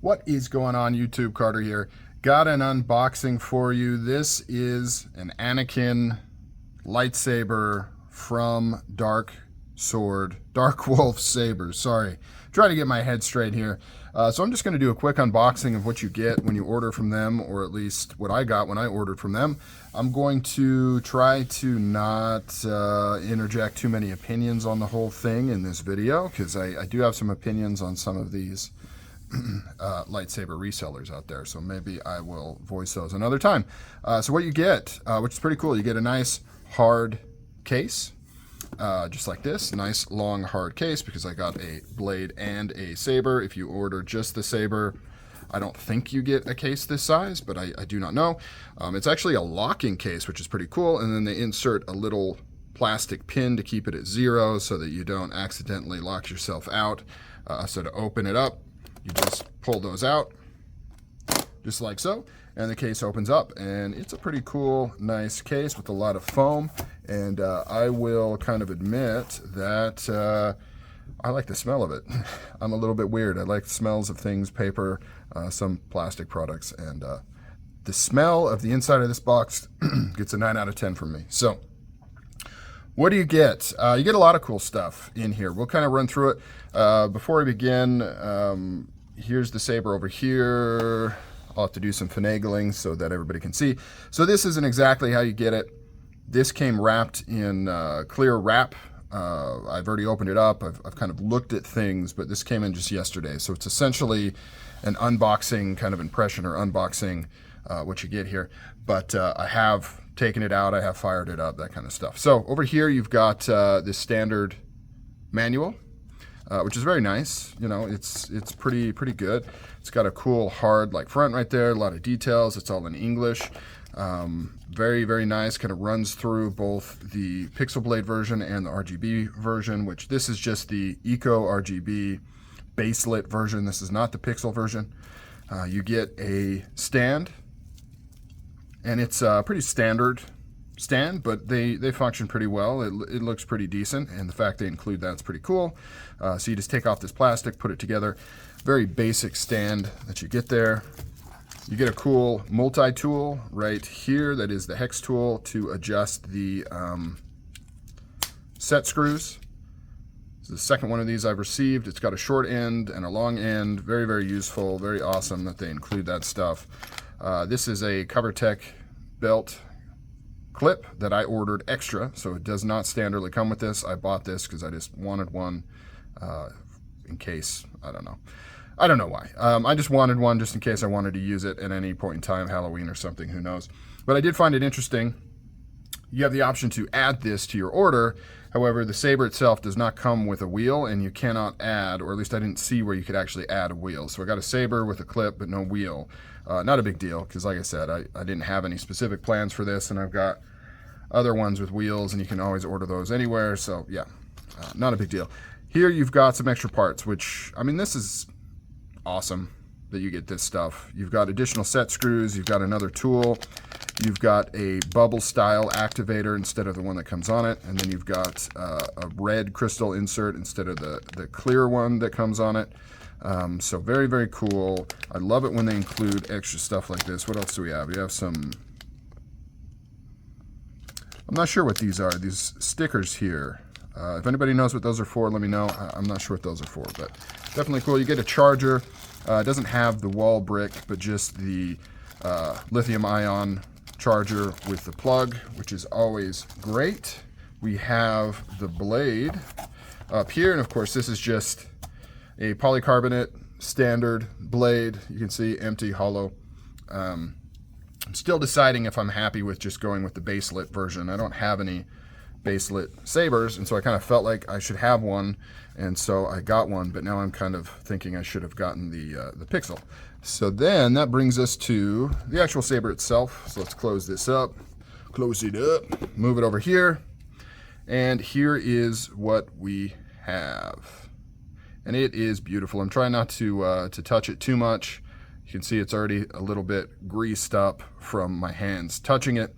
What is going on, YouTube? Carter here. Got an unboxing for you. This is an Anakin lightsaber from Darkwolf Sabers. Sorry, trying to get my head straight here. So I'm just going to do a quick unboxing of what you get when you order from them, or at least what I got when I ordered from them. I'm going to try to not interject too many opinions on the whole thing in this video, because I do have some opinions on some of these lightsaber resellers out there, so maybe I will voice those another time. So what you get, which is pretty cool, you get a nice hard case, just like this, nice long hard case, because I got a blade and a saber. If you order just the saber, I don't think you get a case this size, but I do not know. It's actually a locking case, which is pretty cool, and then they insert a little plastic pin to keep it at 0 so that you don't accidentally lock yourself out. So to open it up, you just pull those out, just like so, and the case opens up, and it's a pretty cool, nice case with a lot of foam. And I will kind of admit that I like the smell of it. I'm a little bit weird. I like the smells of things, paper, some plastic products, and the smell of the inside of this box gets a 9 out of 10 from me. So what do you get? You get a lot of cool stuff in here. We'll kind of run through it. Before we begin, here's the saber over here. I'll have to do some finagling so that everybody can see. So this isn't exactly how you get it. This came wrapped in clear wrap. I've already opened it up. I've kind of looked at things, but this came in just yesterday. So it's essentially an unboxing kind of impression, or unboxing what you get here. But I have taken it out. I have fired it up, that kind of stuff. So over here you've got this standard manual, which is very nice. You know, it's pretty good. It's got a cool hard like front right there, a lot of details. It's all in English. Very nice. Kind of runs through both the Pixel Blade version and the RGB version, which this is just the Eco RGB baselit version. This is not the Pixel version. You get a stand, and it's a pretty standard stand, but they function pretty well. It looks pretty decent, and the fact they include that's pretty cool. So you just take off this plastic, put it together. Very basic stand that you get there. You get a cool multi-tool right here. That is the hex tool to adjust the set screws. This is the second one of these I've received. It's got a short end and a long end. Very useful, very awesome that they include that stuff. This is a Covertech belt clip that I ordered extra, so it does not standardly come with this. I bought this because I just wanted one in case, I don't know why. I just wanted one just in case I wanted to use it at any point in time, Halloween or something, who knows. But I did find it interesting. You have the option to add this to your order. However, the saber itself does not come with a wheel, and you cannot add, or at least I didn't see where you could actually add a wheel. So I got a saber with a clip, but no wheel. Not a big deal, because like I said, I didn't have any specific plans for this, and I've got other ones with wheels, and you can always order those anywhere. So yeah, not a big deal. Here you've got some extra parts, which, I mean, this is awesome that you get this stuff. You've got additional set screws, you've got another tool, you've got a bubble style activator instead of the one that comes on it, and then you've got a red crystal insert instead of the clear one that comes on it. So very cool. I love it when they include extra stuff like this. What else do we have? We have some, I'm not sure what these are, these stickers here. If anybody knows what those are for, let me know. I'm not sure what those are for, but definitely cool. You get a charger. It doesn't have the wall brick, but just the lithium-ion charger with the plug, which is always great. We have the blade up here, and of course this is just a polycarbonate standard blade. You can see empty, hollow. I'm still deciding if I'm happy with just going with the baselit version. I don't have any baselit sabers, and so I kind of felt like I should have one, and so I got one, but now I'm kind of thinking I should have gotten the Pixel. So then that brings us to the actual saber itself. So let's close this up, close it up, move it over here, and here is what we have. And it is beautiful. I'm trying not to touch it too much. You can see it's already a little bit greased up from my hands touching it.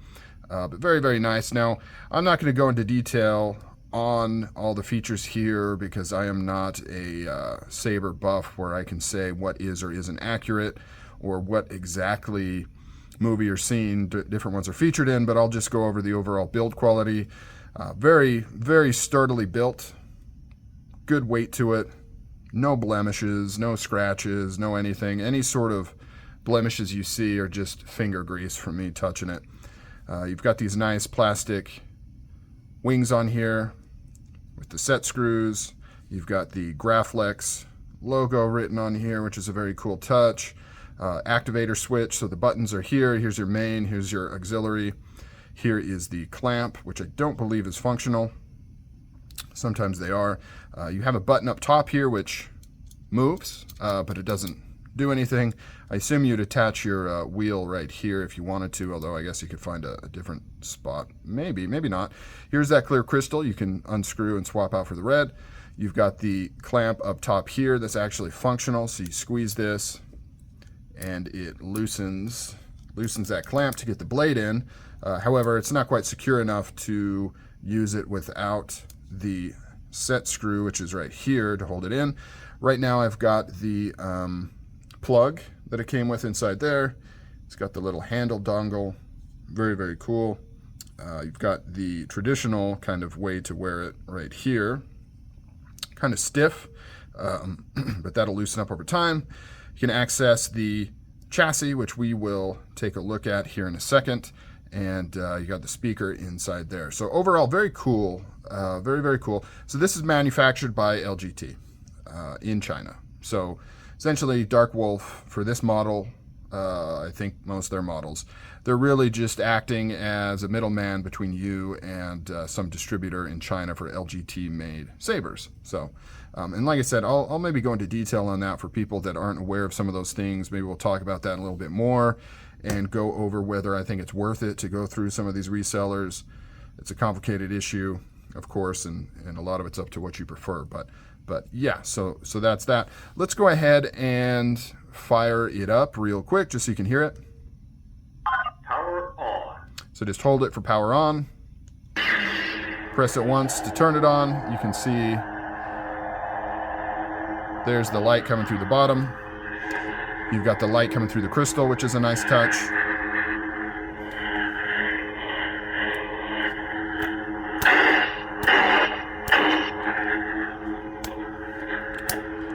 But very nice. Now, I'm not going to go into detail on all the features here because I am not a saber buff where I can say what is or isn't accurate or what exactly movie or scene different ones are featured in, but I'll just go over the overall build quality. Very, very sturdily built, good weight to it, no blemishes, no scratches, no anything. Any sort of blemishes you see are just finger grease from me touching it. You've got these nice plastic wings on here with the set screws. You've got the Graflex logo written on here, which is a very cool touch. Activator switch, so the buttons are here. Here's your main, here's your auxiliary. Here is the clamp, which I don't believe is functional. Sometimes they are. You have a button up top here which moves, but it doesn't do anything. I assume you'd attach your wheel right here if you wanted to, although I guess you could find a different spot. Maybe, maybe not. Here's that clear crystal you can unscrew and swap out for the red. You've got the clamp up top here that's actually functional, so you squeeze this and it loosens that clamp to get the blade in. However, it's not quite secure enough to use it without the set screw, which is right here, to hold it in. Right now I've got the plug that it came with inside there. It's got the little handle dongle. Very, very cool. You've got the traditional kind of way to wear it right here. Kind of stiff, but that'll loosen up over time. You can access the chassis, which we will take a look at here in a second. And you got the speaker inside there. So overall, very cool. Very, very cool. So this is manufactured by LGT in China. So essentially, Darkwolf, for this model, I think most of their models, they're really just acting as a middleman between you and some distributor in China for LGT-made sabers. So, and like I said, I'll maybe go into detail on that for people that aren't aware of some of those things. Maybe we'll talk about that a little bit more and go over whether I think it's worth it to go through some of these resellers. It's a complicated issue, of course, and a lot of it's up to what you prefer. But yeah, so that's that. Let's go ahead and fire it up real quick just so you can hear it. Power on. So just hold it for power on. Press it once to turn it on. You can see there's the light coming through the bottom. You've got the light coming through the crystal, which is a nice touch.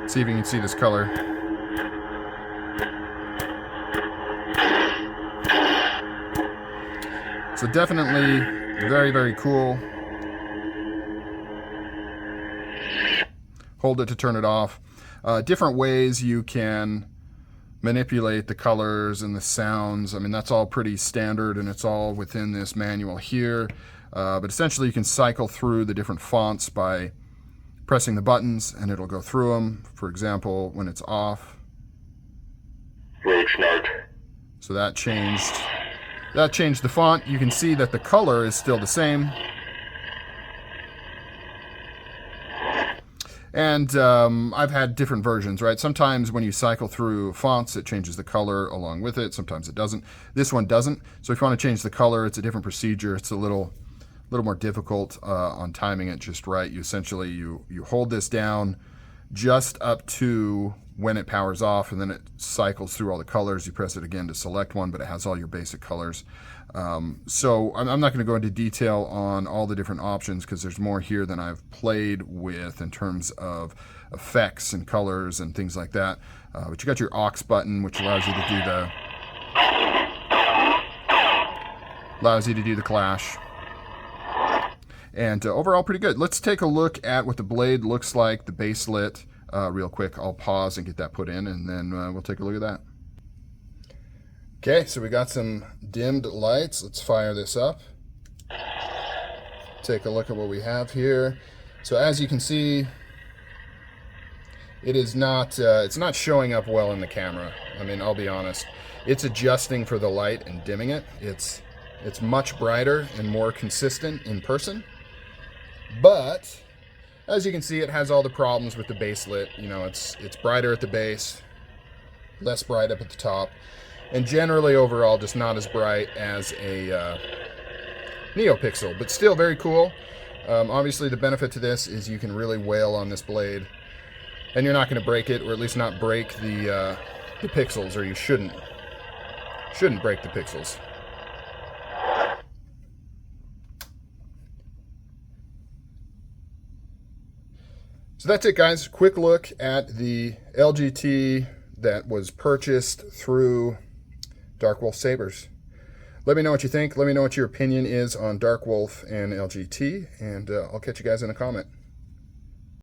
See if you can see this color. So definitely very, very cool. Hold it to turn it off. Different ways you can manipulate the colors and the sounds. I mean, that's all pretty standard and it's all within this manual here. But essentially you can cycle through the different fonts by pressing the buttons and it'll go through them. For example, when it's off. So that changed the font. You can see that the color is still the same. And I've had different versions, right? Sometimes when you cycle through fonts, it changes the color along with it. Sometimes it doesn't. This one doesn't. So if you want to change the color, it's a different procedure. It's a little more difficult on timing it just right. You essentially, you hold this down just up to when it powers off, and then it cycles through all the colors. You press it again to select one, but it has all your basic colors. So I'm not going to go into detail on all the different options because there's more here than I've played with in terms of effects and colors and things like that. But you got your aux button, which allows you to do the clash. And overall pretty good. Let's take a look at what the blade looks like, the baselit, real quick. I'll pause and get that put in, and then we'll take a look at that. Okay, so we got some dimmed lights. Let's fire this up. Take a look at what we have here. So as you can see, it is not, it's not showing up well in the camera. I mean, I'll be honest. It's adjusting for the light and dimming it. It's much brighter and more consistent in person. But as you can see, it has all the problems with the baselit. You know, it's brighter at the base, less bright up at the top, and generally overall just not as bright as a NeoPixel, but still very cool. Obviously, the benefit to this is you can really wail on this blade, and you're not going to break it, or at least not break the pixels, or you shouldn't break the pixels. So that's it, guys. Quick look at the LGT that was purchased through Darkwolf Sabers. Let me know what you think. Let me know what your opinion is on Darkwolf and LGT, and I'll catch you guys in a comment.